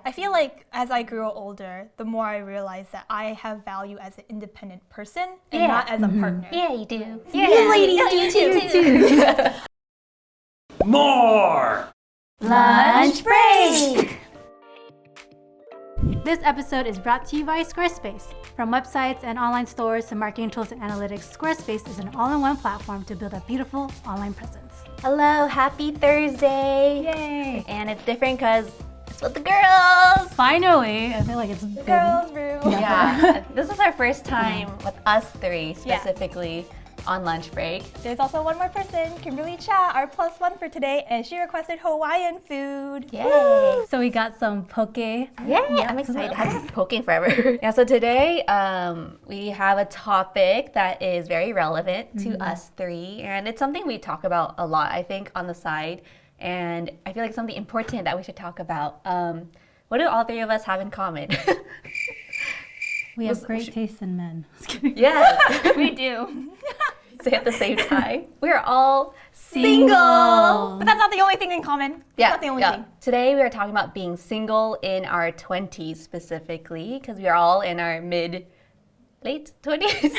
I feel like as I grew older, the more I realized that I have value as an independent person and not as a partner. Yeah, you do. Yeah, you ladies do too. More! Lunch break! This episode is brought to you by Squarespace. From websites and online stores to marketing tools and analytics, Squarespace is an all-in-one platform to build a beautiful online presence. Hello, happy Thursday! Yay! And it's different because it's with the girls! Finally! I feel like it's been... Girls' room. Yeah, this is our first time with us three specifically on lunch break. There's also one more person, Kimberly Cha, our +1 for today, and she requested Hawaiian food. Yay! So we got some poke. Yeah, I'm excited. I haven't been poking forever. Yeah, so today we have a topic that is very relevant to us three, and it's something we talk about a lot, I think, on the side, and I feel like something important that we should talk about. What do all three of us have in common? We have great taste in men. Yeah, We do. say at the same time. We're all Single. But that's not the only thing in common. That's not the only thing. Today we are talking about being single in our 20s specifically, because we are all in our late 20s.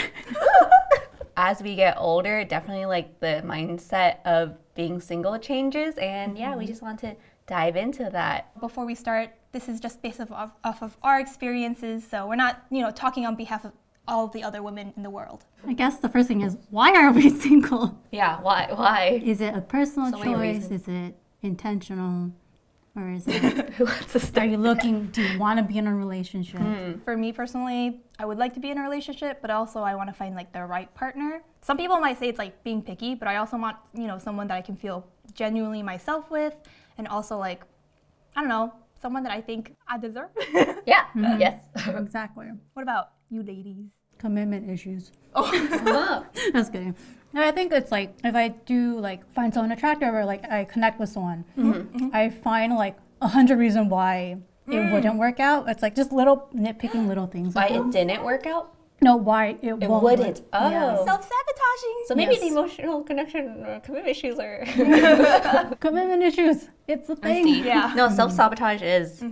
As we get older, definitely like the mindset of being single changes, and yeah, we just want to dive into that. Before we start, this is just based off of our experiences, so we're not, talking on behalf of all of the other women in the world. I guess the first thing is, why are we single? Yeah, why? Is it a personal So many choice? reasons. Is it intentional? Or is it, Who wants to are start? you looking, do you want to be in a relationship? For me personally, I would like to be in a relationship, but also I want to find like the right partner. Some people might say it's like being picky, but I also want, someone that I can feel genuinely myself with, and also like, I don't know, someone that I think I deserve. Yeah, yes. Exactly. What about you ladies? Commitment issues. Oh. Just kidding. No, I think it's like if I do like find someone attractive or like I connect with someone, I find like 100 reasons why it wouldn't work out. It's like just little nitpicking little things. Why it didn't work out? No, why it won't. Wouldn't. Oh. Yeah. Self-sabotaging. So maybe Yes. the emotional connection or commitment issues are. Commitment issues. It's a thing. Yeah. No, self-sabotage is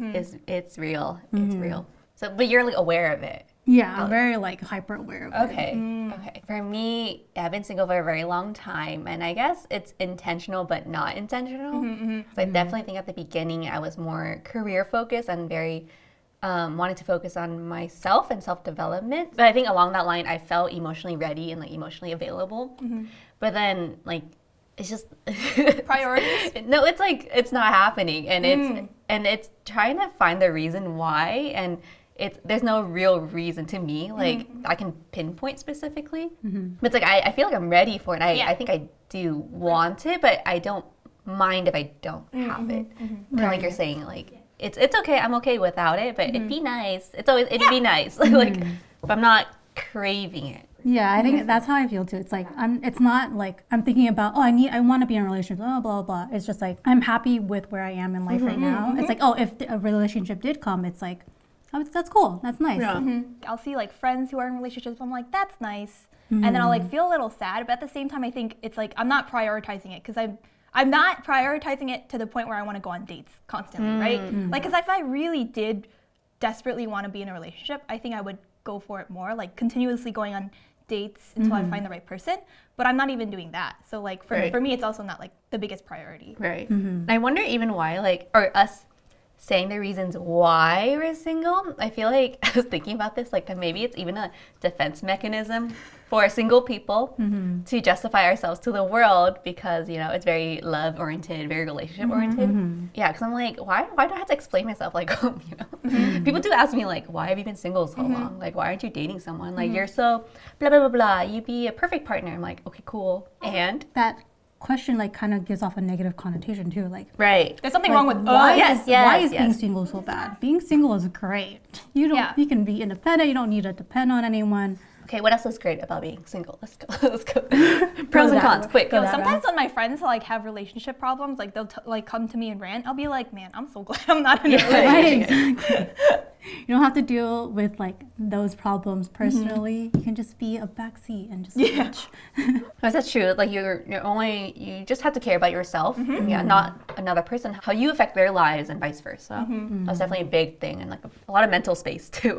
it's real. It's real. So, but you're like aware of it. Yeah, I'm very like hyper aware of it. Okay. For me, I've been single for a very long time, and I guess it's intentional but not intentional. So I definitely think at the beginning I was more career focused and very wanted to focus on myself and self-development. But I think along that line, I felt emotionally ready and like emotionally available. But then like it's just Priorities? No, it's like it's not happening, and it's trying to find the reason why, and there's no real reason to me like I can pinpoint specifically. But it's like I feel like I'm ready for it. I think I do want it, but I don't mind if I don't have it. Kind of like you're saying, like it's okay. I'm okay without it, but it'd be nice. It'd be nice. Like if I'm not craving it. Yeah, I think that's how I feel too. It's like it's not like I'm thinking about I want to be in a relationship, blah blah blah. It's just like I'm happy with where I am in life right now. It's like if a relationship did come, it's like that's cool, that's nice. Yeah. I'll see like friends who are in relationships, I'm like, that's nice. And then I'll like feel a little sad, but at the same time I think it's like I'm not prioritizing it, because I'm not prioritizing it to the point where I want to go on dates constantly, right? Like, because if I really did desperately want to be in a relationship, I think I would go for it more, like continuously going on dates until I find the right person. But I'm not even doing that. So like for me, it's also not like the biggest priority. Right. I wonder even why, like, or us saying the reasons why we're single. I feel like I was thinking about this, like that maybe it's even a defense mechanism for single people to justify ourselves to the world, because it's very love oriented, very relationship oriented. Yeah, because I'm like, why do I have to explain myself? Like, people do ask me like, why have you been single so long? Like, why aren't you dating someone? Like, you're so blah blah blah blah. You'd be a perfect partner. I'm like, okay, cool. And That question like kind of gives off a negative connotation too. Like, right. There's something wrong with why Yes, is being single so bad? Being single is great. You can be independent. You don't need to depend on anyone. Okay, what else is great about being single? Let's go. Let's go. Pros and cons, quick. Go that Sometimes when my friends like have relationship problems, like they'll like come to me and rant, I'll be like, man, I'm so glad I'm not in a relationship. Right, exactly. You don't have to deal with like those problems personally. You can just be a backseat and just watch. That's true. Like you just have to care about yourself, not another person. How you affect their lives and vice versa. That's definitely a big thing, and like a lot of mental space too.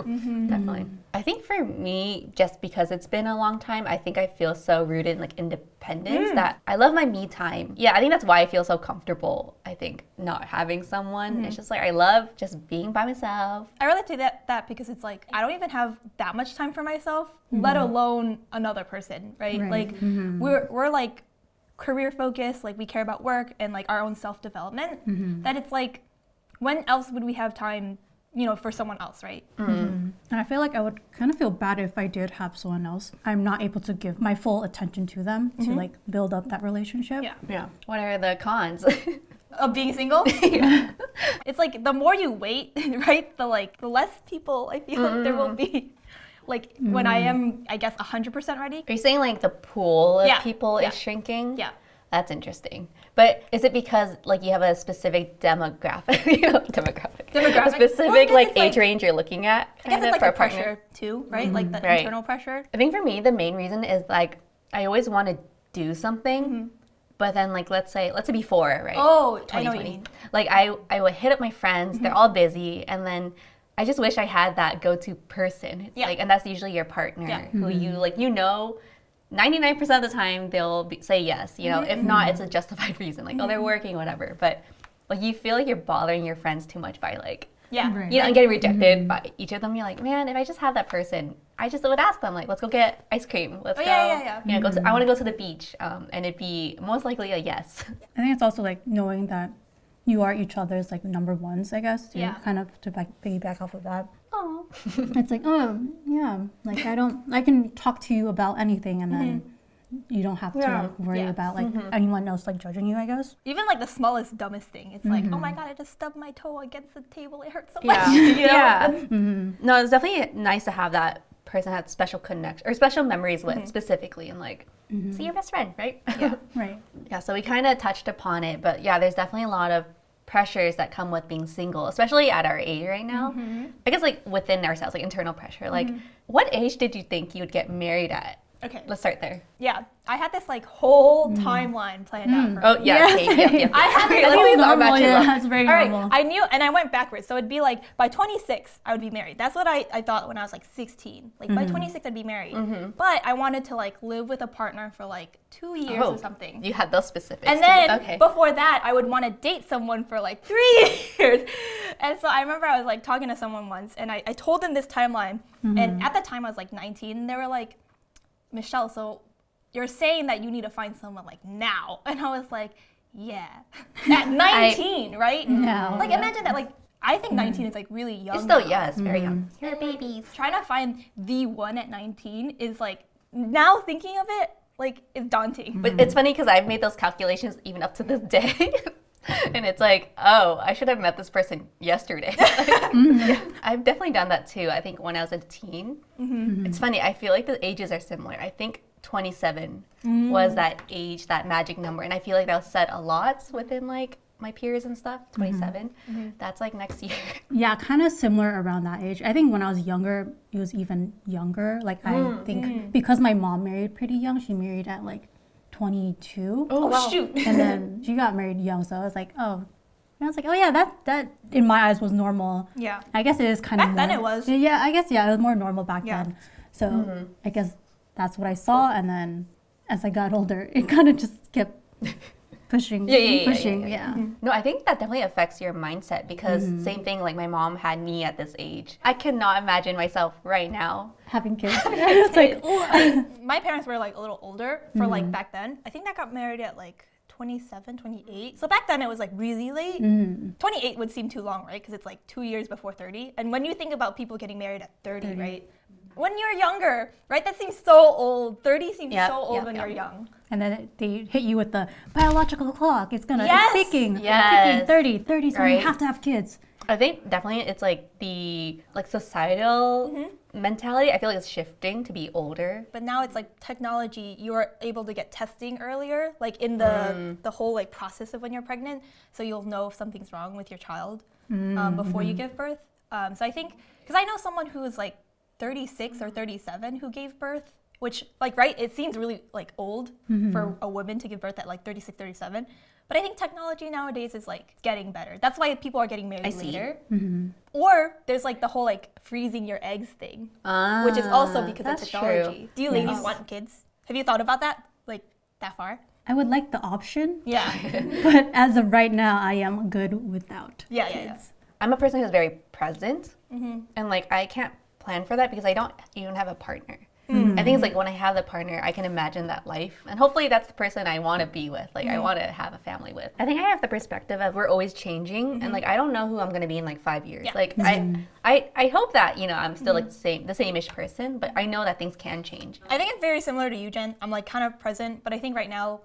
Definitely. I think for me, just because it's been a long time, I think I feel so rooted in like independence that I love my me time. Yeah, I think that's why I feel so comfortable. I think not having someone. It's just like I love just being by myself. I relate to that because it's like I don't even have that much time for myself, let alone another person, right? Like we're like career focused, like we care about work and like our own self-development. That it's like, when else would we have time, for someone else, right? And I feel like I would kind of feel bad if I did have someone else. I'm not able to give my full attention to them to like build up that relationship. Yeah. What are the cons? Of being single? It's like the more you wait, right? The less people I feel like there will be. Like when I am, I guess, 100% ready. Are you saying like the pool of people is shrinking? Yeah. That's interesting. But is it because like you have a specific demographic? A specific like age range you're looking at? I guess it's like the pressure too, right? Like the internal pressure. I think for me the main reason is like I always want to do something, but then like let's say before, right? Oh, I know what you mean. Like I would hit up my friends, they're all busy, and then I just wish I had that go-to person. Like, and that's usually your partner who you like 99% of the time they'll say yes, if not it's a justified reason, like they're working, whatever, but like you feel like you're bothering your friends too much by like and getting rejected by each of them. You're like, man, if I just had that person, I just would ask them like, let's go get ice cream, let's go go to, I want to go to the beach, and it'd be most likely a yes. I think it's also like knowing that you are each other's like number ones, I guess, to kind of to piggyback off of that. Oh, it's like, oh yeah, like I can talk to you about anything, and then you don't have to like worry about like anyone else like judging you, I guess. Even like the smallest, dumbest thing, it's like, oh my god, I just stubbed my toe against the table, it hurts so much. No, it's definitely nice to have that person have special connection or special memories with specifically, and like see your best friend, right? Yeah, so we kind of touched upon it, but yeah, there's definitely a lot of pressures that come with being single, especially at our age right now. I guess like within ourselves, like internal pressure. Like what age did you think you would get married at? Okay, let's start there. Yeah, I had this like whole timeline planned out for me. I had this. That's very normal. All right, I knew, and I went backwards. So it'd be like by 26, I would be married. That's what I thought when I was like 16. Like by 26, I'd be married. But I wanted to like live with a partner for like 2 years or something. You had those specifics. And then before that, I would want to date someone for like 3 years. And so I remember I was like talking to someone once, and I told them this timeline. And at the time, I was like 19, and they were like, Michelle, so you're saying that you need to find someone like now? And I was like, yeah. At 19, right? No. Like imagine that, like I think 19 is like really young. It's still, it's very young. You're babies. Trying to find the one at 19 is like, now thinking of it, like it's daunting. But it's funny because I've made those calculations even up to this day. And it's like, oh, I should have met this person yesterday. I've definitely done that too. I think when I was a teen. It's funny, I feel like the ages are similar. I think 27 was that age, that magic number. And I feel like that was said a lot within like my peers and stuff, 27. That's like next year. Yeah, kind of similar around that age. I think when I was younger, it was even younger. Like I think because my mom married pretty young, she married at like 22. Oh, wow. Shoot. And then she got married young, so I was like, oh. And I was like, oh yeah, that in my eyes was normal. Yeah. I guess it is kind of back then it was. Yeah, I guess it was more normal back then. So I guess that's what I saw, and then as I got older, it kind of just kept pushing. No, I think that definitely affects your mindset because same thing, like my mom had me at this age. I cannot imagine myself right now having kids. It's like, my parents were like a little older for like back then. I think I got married at like 27, 28. So back then it was like really late. 28 would seem too long, right? Because it's like 2 years before 30. And when you think about people getting married at 30, right? When you're younger, right? That seems so old. 30 seems so old when you're young. And then they hit you with the biological clock. It's gonna it's ticking. Yes. Ticking, 30 so you have to have kids. I think definitely it's like the societal mentality. I feel like it's shifting to be older. But now it's like technology. You are able to get testing earlier, like in the whole like process of when you're pregnant. So you'll know if something's wrong with your child before you give birth. So I think, because I know someone who is like 36 or 37 who gave birth, which like, right, it seems really like old for a woman to give birth at like 36, 37. But I think technology nowadays is like getting better. That's why people are getting married later. Or there's like the whole like freezing your eggs thing, which is also because of technology. True. Do you ladies want kids? Have you thought about that? Like that far? I would like the option. Yeah. But as of right now, I am good without kids. I'm a person who's very present, and like I can't plan for that because I don't even have a partner. I think it's like when I have the partner, I can imagine that life, and hopefully that's the person I want to be with. Like I want to have a family with. I think I have the perspective of we're always changing, and like I don't know who I'm gonna be in like 5 years. Yeah. Like I hope that I'm still like the same-ish person, but I know that things can change. I think it's very similar to you, Jen. I'm like kind of present, but I think right now,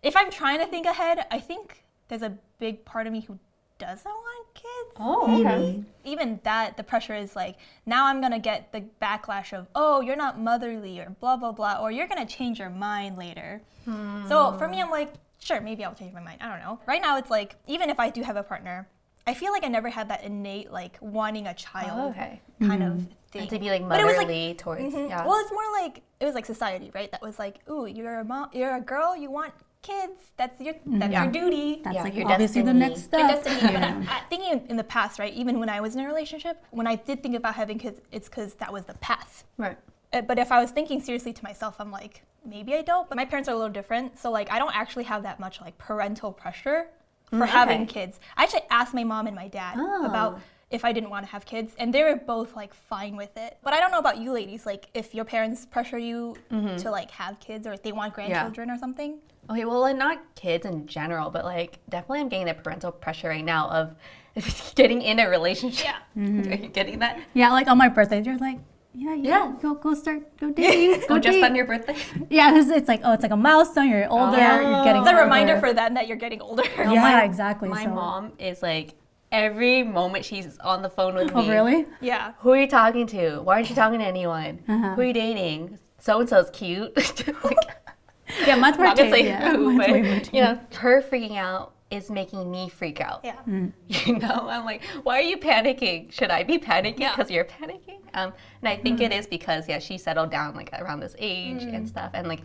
if I'm trying to think ahead, I think there's a big part of me who doesn't want kids. Oh, okay. Even that, the pressure is like, now I'm gonna get the backlash of, oh, you're not motherly or blah, blah, blah, or you're gonna change your mind later. So for me, I'm like, sure, maybe I'll change my mind. I don't know. Right now, it's like, even if I do have a partner, I feel like I never had that innate, like, wanting a child kind of thing. And to be like But it was, motherly towards, yeah. Well, it's more like, it was like society, right? That was like, ooh, you're a mom, you're a girl, you want kids, that's your duty. That's like your obviously the destiny. next step. Your destiny. But I thinking in the past, right? Even when I was in a relationship, when I did think about having kids, it's because that was the path. Right. But if I was thinking seriously to myself, I'm like, maybe I don't. But my parents are a little different, so like I don't actually have that much like parental pressure for having kids. I actually asked my mom and my dad about if I didn't want to have kids, and they were both like fine with it. But I don't know about you ladies, like if your parents pressure you to like have kids, or if they want grandchildren or something. Okay, well, like, not kids in general, but like definitely I'm getting the parental pressure right now of getting in a relationship. Yeah. Are you getting that? Yeah, like on my birthday, they're like, yeah. Go dating. Go just on your birthday? Yeah, it's like a milestone. You're older. You're getting. It's a older. reminder for them that you're getting older. Yeah, exactly. My mom is like, every moment she's on the phone with me. Oh, really? Yeah. Who are you talking to? Why aren't you talking to anyone? Who are you dating? So and so's cute. Like, yeah, much more. Obviously, who, but, way more you know, her freaking out is making me freak out. Yeah. You know, I'm like, why are you panicking? Should I be panicking because you're panicking? And I think it is because she settled down like around this age and stuff, and like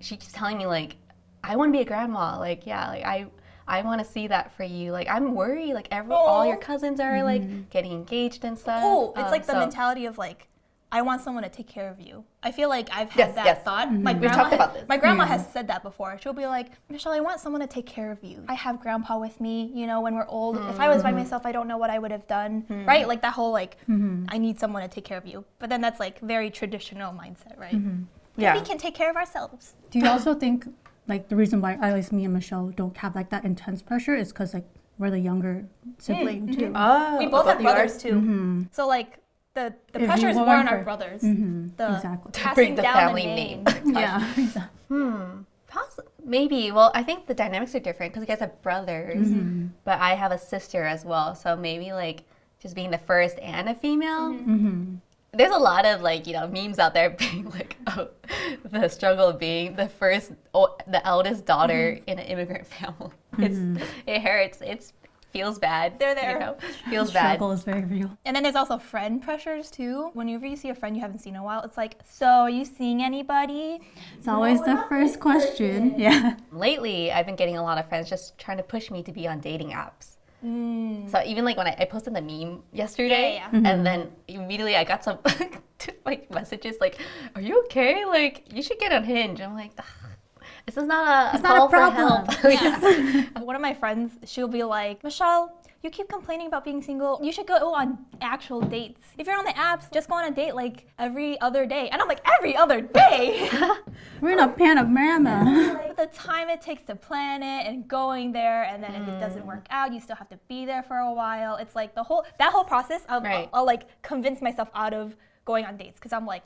she keeps telling me like, I want to be a grandma. Like I want to see that for you. Like I'm worried. Like all your cousins are like getting engaged and stuff. Oh, it's like the mentality of like, I want someone to take care of you. I feel like I've had that thought. My grandma talked about this. My grandma has said that before. She'll be like, Michelle, I want someone to take care of you. I have grandpa with me, you know, when we're old. If I was by myself, I don't know what I would have done. Right? Like that whole like, I need someone to take care of you. But then that's like very traditional mindset, right? Yeah. We can take care of ourselves. Do you also think like the reason why at least me and Michelle don't have like that intense pressure is because like we're the younger sibling too? Oh, We both have brothers too. So like, the pressure is more on our brothers. The Exactly. To passing bring the down family name. Yeah, exactly. Maybe. Well, I think the dynamics are different because you guys have brothers, but I have a sister as well. So maybe like just being the first and a female. There's a lot of like, you know, memes out there being like, oh, the struggle of being the first, the eldest daughter in an immigrant family. It hurts. It feels bad. They're there. You know? Feels bad. Struggle is very real. And then there's also friend pressures too. Whenever you see a friend you haven't seen in a while, it's like, so are you seeing anybody? It's always the first question. Yeah. Lately, I've been getting a lot of friends just trying to push me to be on dating apps. So even like when I posted the meme yesterday, and then immediately I got some like messages like, "Are you okay? Like you should get on Hinge." I'm like, this is not a call for help. One of my friends, she'll be like, Michelle, you keep complaining about being single. You should go on actual dates. If you're on the apps, just go on a date like every other day. And I'm like, every other day? We're in a panorama. Like, the time it takes to plan it and going there, and then if it doesn't work out, you still have to be there for a while. It's like that whole process. I'll like convince myself out of going on dates because I'm like,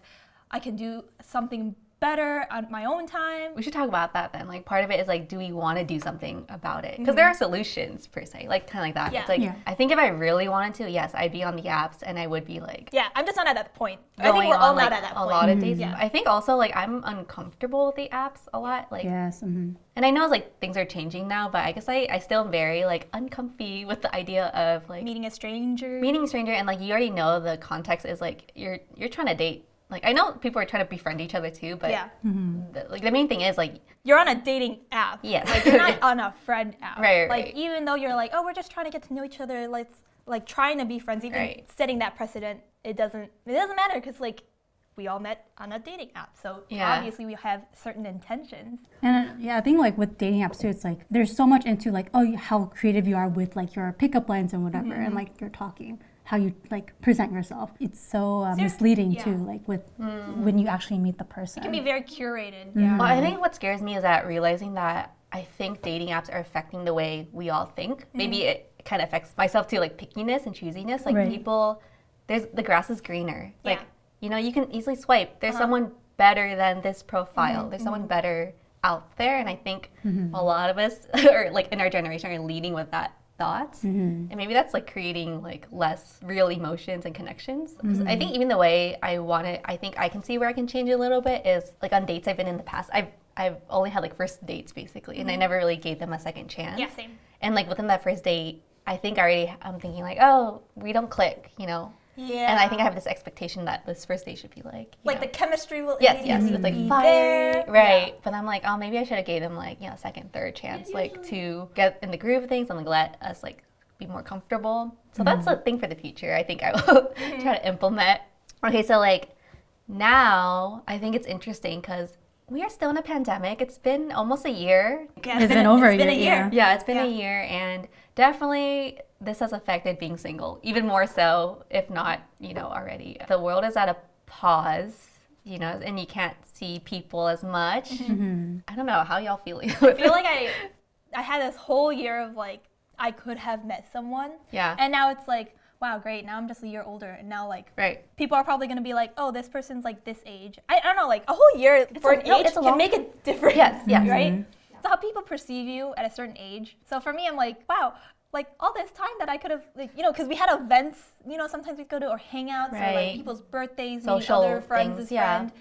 I can do something better on my own time. We should talk about that then. Like, part of it is like, do we want to do something about it? Because there are solutions per se, like kind of like that. Yeah. It's like, Yeah. I think if I really wanted to, yes, I'd be on the apps and I would be like, Yeah, I'm just not at that point. I think going we're all on not like at that a point. lot of days. Yeah. I think also like I'm uncomfortable with the apps a lot. Like, Yes. and I know like things are changing now, but I guess I still am very like uncomfy with the idea of like Meeting a stranger. meeting a stranger, and like you already know the context is like you're trying to date. Like, I know people are trying to befriend each other too, but Yeah. the main thing is like, You're on a dating app. Yes. Like, you're not on a friend app. Right, Like, right. even though you're like, oh, we're just trying to get to know each other, let's, like, trying to be friends, even Right. setting that precedent, it doesn't matter because, like, we all met on a dating app. So, Yeah. obviously, we have certain intentions. And yeah, I think like with dating apps too, it's like there's so much into like, oh, how creative you are with like your pickup lines and whatever, and like you're talking, how you like present yourself. It's so misleading yeah. too, like with when you actually meet the person. It can be very curated. Yeah. well, I think what scares me is that realizing that I think dating apps are affecting the way we all think. Maybe it kind of affects myself too, like pickiness and choosiness. Like Right. people, the grass is greener. Like, Yeah. you know, you can easily swipe. There's someone better than this profile. There's someone better out there. And I think a lot of us, or like in our generation, are leading with that thoughts. And maybe that's like creating like less real emotions and connections. 'Cause I think even the way I want it, I think I can see where I can change a little bit is like on dates I've been in the past. I've only had like first dates basically, and I never really gave them a second chance. Yeah, same. And like within that first date, I think I'm thinking like, oh, we don't click, you know. Yeah. And I think I have this expectation that this first date should be like, you Like, know, the chemistry will yes, immediately it's like be fire, there. right? Yeah. But I'm like, oh, maybe I should have gave them like, you know, second, third chance, like to get in the groove of things and like let us like be more comfortable. So that's a thing for the future. I think I will try to implement. Okay, so like now I think it's interesting because we are still in a pandemic. It's been almost a year. Yeah, It's been over a it's been a year, year. Yeah, it's been a Yeah. year, and definitely this has affected being single, even more so, if not, you know, already. The world is at a pause, you know, and you can't see people as much. I don't know, how y'all feeling? I feel like I had this whole year of like I could have met someone. Yeah. And now it's like, wow, great. Now I'm just a year older, and now like Right. people are probably gonna be like, oh, this person's like this age. I don't know, like a whole year for an age it's a can long make a difference. Yes, yes. Right. It's how people perceive you at a certain age. So for me, I'm like, wow. Like all this time that I could have, like, you know, because we had events, you know, sometimes we go to or hangouts or like Right. people's birthdays, Social meeting other friends' things, yeah. friend.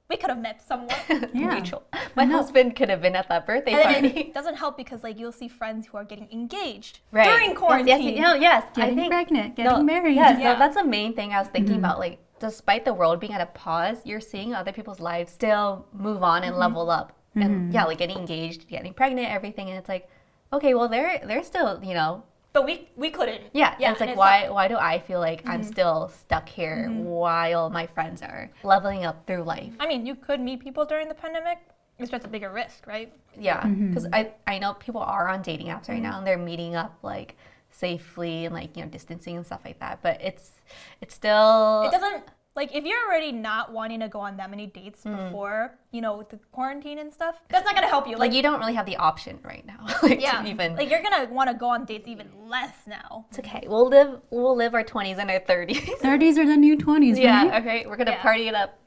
We could have met someone. Yeah. Mutual. My husband could have been at that birthday And then party. it doesn't help because like you'll see friends who are getting engaged Right. during Yes, quarantine. yes, no, yes. Getting I think, pregnant, getting married. Yes, Yeah. no, that's the main thing I was thinking about. Like, despite the world being at a pause, you're seeing other people's lives still move on and level up. And yeah, like getting engaged, getting pregnant, everything. And it's like, okay, well, they're still, you know. But we couldn't. Yeah, Yeah. and it's like, and why do I feel like I'm still stuck here while my friends are leveling up through life? I mean, you could meet people during the pandemic. It's just a bigger risk, right? Yeah, because I know people are on dating apps right now and they're meeting up like safely and like, you know, distancing and stuff like that. But it's still It doesn't, like, if you're already not wanting to go on that many dates before, you know, with the quarantine and stuff, that's not going to help you. like you don't really have the option right now. Like, yeah. to even Like, you're going to want to go on dates even less now. it's okay. We'll live our 20s and our 30s. 30s are the new 20s, Yeah, right? okay. We're gonna Yeah. party it up.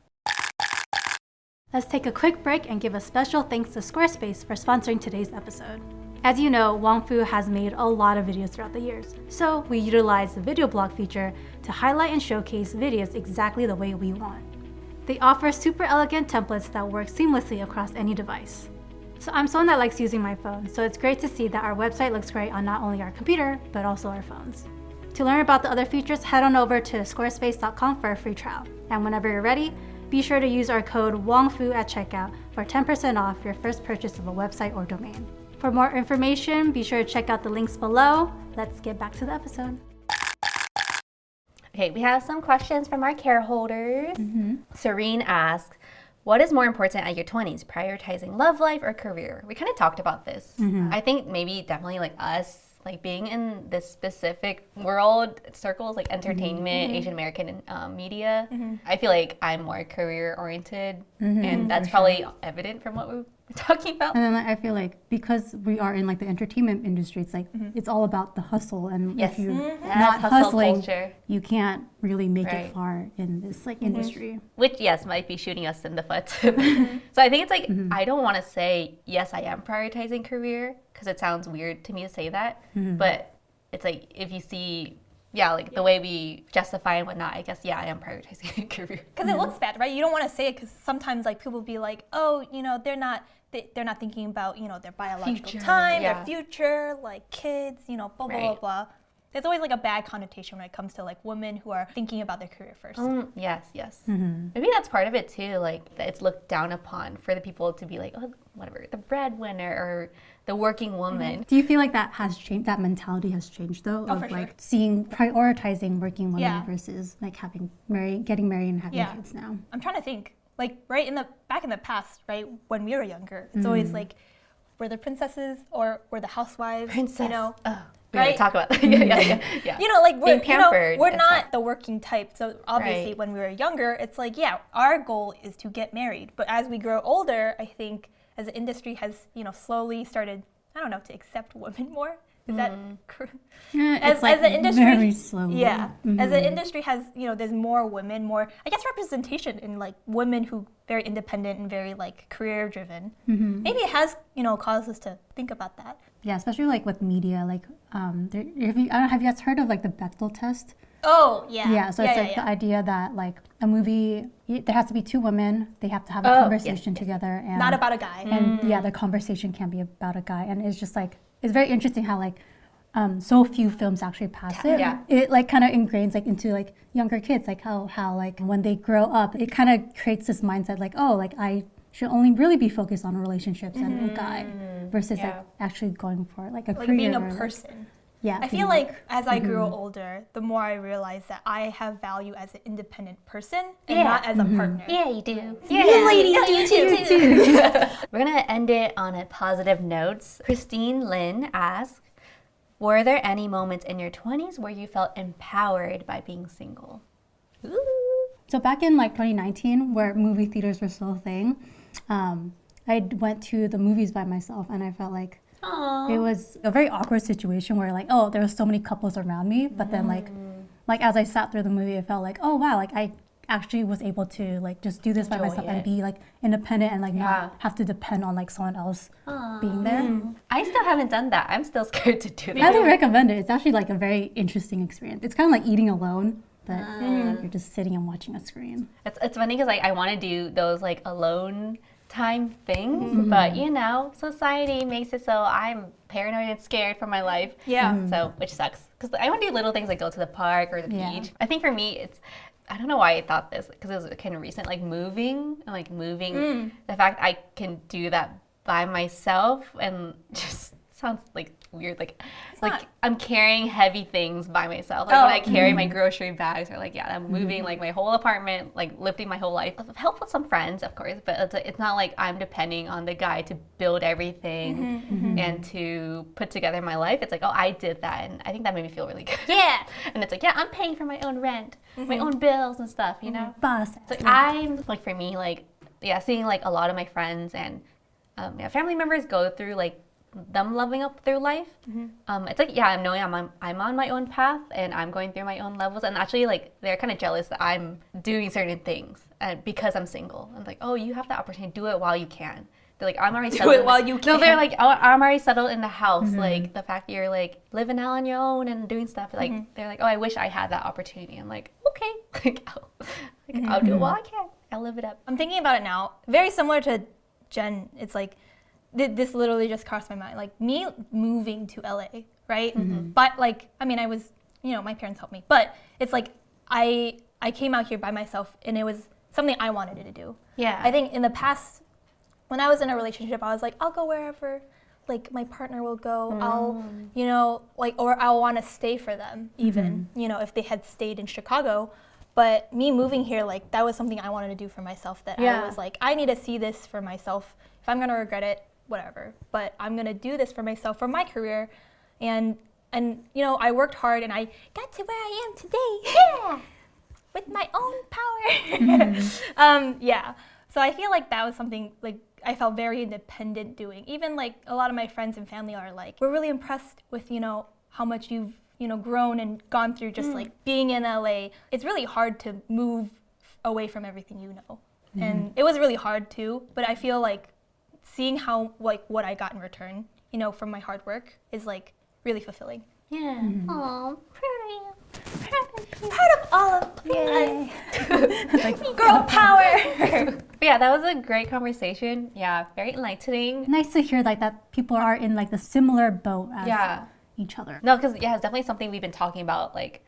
Let's take a quick break and give a special thanks to Squarespace for sponsoring today's episode. As you know, Wongfu has made a lot of videos throughout the years, so we utilized the video blog feature to highlight and showcase videos exactly the way we want. They offer super elegant templates that work seamlessly across any device. So I'm someone that likes using my phone, so it's great to see that our website looks great on not only our computer, but also our phones. To learn about the other features, head on over to squarespace.com for a free trial. And whenever you're ready, be sure to use our code WONGFU at checkout for 10% off your first purchase of a website or domain. For more information, be sure to check out the links below. Let's get back to the episode. Okay, we have some questions from our care holders. Serene asks, what is more important at your 20s, prioritizing love life or career? We kind of talked about this. I think maybe definitely like us, like being in this specific world circles, like entertainment, Asian American media. I feel like I'm more career oriented, and that's probably evident from what we've talking about. And then I feel like because we are in like the entertainment industry, it's like it's all about the hustle, and Yes. if you're Yes, not hustle hustling, culture. you can't really make Right. it far in this like industry. Which, yes, might be shooting us in the foot. So I think it's like, I don't want to say, yes, I am prioritizing career, because it sounds weird to me to say that. But it's like, if you see, like the way we justify and whatnot, I guess, I am prioritizing career. Because it looks bad, right? You don't want to say it because sometimes like people be like, oh, they're not thinking about, their biological Future, time, yeah. their future, like kids, blah, blah, blah, Right. blah. There's always like a bad connotation when it comes to like women who are thinking about their career first. Yes. Maybe that's part of it too, like that it's looked down upon for the people to be like, oh, whatever, the breadwinner or the working woman. Do you feel like that has changed? That mentality has changed though, of for sure. like prioritizing working women Yeah. versus like getting married and having Yeah. kids now. I'm trying to think, like back in the past, right, when we were younger, it's always like, we're the princesses or we're the housewives, Princess. Oh, We gotta right? talk about that. yeah. Like we're Being pampered we're and not stuff. the working type. So obviously, Right. when we were younger, it's like our goal is to get married. But as we grow older, I think as the industry has slowly started, I don't know, to accept women more. Is that correct? It's like as the industry, very slowly. yeah, as the industry has, there's more women, more, I guess, representation in like women who very independent and very like career driven. Maybe it has, caused us to think about that. Yeah, especially like with media, like have you guys heard of like the Bechdel test? Oh, yeah. Yeah, so it's like the idea that like a movie, there has to be two women, they have to have a conversation together, and Not about a guy. and the conversation can't be about a guy, and it's just like it's very interesting how like so few films actually pass it. Yeah. It like kind of ingrains like into like younger kids, like how like when they grow up, it kind of creates this mindset like, oh, like I should only really be focused on relationships and a guy versus like actually going for like a Like career being a or, like, person. yeah, I feel like as I grew older, the more I realized that I have value as an independent person and not as a partner. Yeah, you do. You ladies do too. We're gonna end it on a positive note. Christine Lin asks, were there any moments in your 20s where you felt empowered by being single? Ooh. So back in like 2019, where movie theaters were still a thing, I went to the movies by myself, and I felt like it was a very awkward situation where like, oh, there were so many couples around me, but then like as I sat through the movie, I felt like, oh wow, like I actually was able to like just do this by Enjoy myself it. and be like independent and like not have to depend on like someone else being there. I still haven't done that. I'm still scared to do I that. highly recommend it. It's actually like a very interesting experience. It's kind of like eating alone, but you're just sitting and watching a screen. It's funny because like I want to do those like alone time things, but society makes it so I'm paranoid and scared for my life. Yeah. So which sucks because I want to do little things like go to the park or the Yeah. beach. I think for me it's I don't know why I thought this because it was kind of recent, like moving, the fact I can do that by myself and just sounds like weird, like I'm carrying heavy things by myself. Like when I carry my grocery bags or like I'm moving like my whole apartment, like lifting my whole life. I've helped with some friends, of course, but it's not like I'm depending on the guy to build everything and to put together my life. It's like, oh, I did that, and I think that made me feel really good. Yeah. And it's like, I'm paying for my own rent, my own bills and stuff, you know? Boss. It's like I'm like for me, like seeing like a lot of my friends and family members go through like them leveling up their life. It's like I'm knowing I'm on my own path and I'm going through my own levels, and actually like they're kind of jealous that I'm doing certain things because I'm single. I'm like, oh, you have the opportunity, do it while you can. They're like, I'm already settled. Do it while you can. No, they're like, oh, I'm already settled in the house. Like the fact that you're like living out on your own and doing stuff. Like they're like, oh, I wish I had that opportunity. I'm like, okay, I'll do it while I can. I'll live it up. I'm thinking about it now. Very similar to Jen. It's like this literally just crossed my mind. Like me moving to LA, right? But like, I mean, I was, my parents helped me. But it's like I came out here by myself, and it was something I wanted to do. Yeah. I think in the past, when I was in a relationship, I was like, I'll go wherever like my partner will go. I'll, or I'll want to stay for them even, if they had stayed in Chicago. But me moving here, like that was something I wanted to do for myself, that I was like, I need to see this for myself. If I'm going to regret it, whatever. But I'm going to do this for myself, for my career. And I worked hard and I got to where I am today. Yeah. With my own power. So I feel like that was something like I felt very independent doing. Even like a lot of my friends and family are like, we're really impressed with, how much you've, grown and gone through just like being in LA. It's really hard to move away from everything you know. And it was really hard too, but I feel like seeing how like what I got in return, from my hard work is like really fulfilling. Yeah. Aw, proud of you. Proud of all of Yay. like girl power. Yeah, that was a great conversation. Yeah, very enlightening. Nice to hear like that people are in like the similar boat as each other. No, because it's definitely something we've been talking about like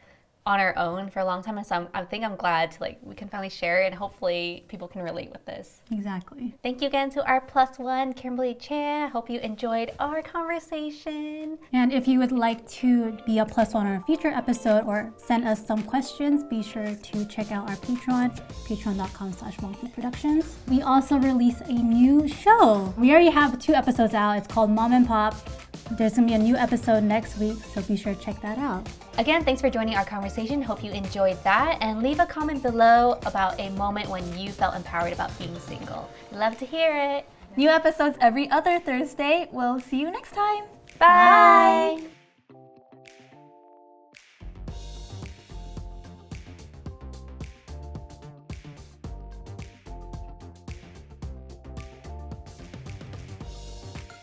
on our own for a long time, and so I think I'm glad to like we can finally share it, and hopefully people can relate with this. Exactly. Thank you again to our +1, Kimberly Chan. Hope you enjoyed our conversation. And if you would like to be a +1 on a future episode or send us some questions, be sure to check out our Patreon, patreon.com/monkeyproductions. We also release a new show. We already have 2 episodes out. It's called Mom and Pop. There's gonna be a new episode next week, so be sure to check that out. Again, thanks for joining our conversation. Hope you enjoyed that, and leave a comment below about a moment when you felt empowered about being single. Love to hear it. New episodes every other Thursday. We'll see you next time. Bye.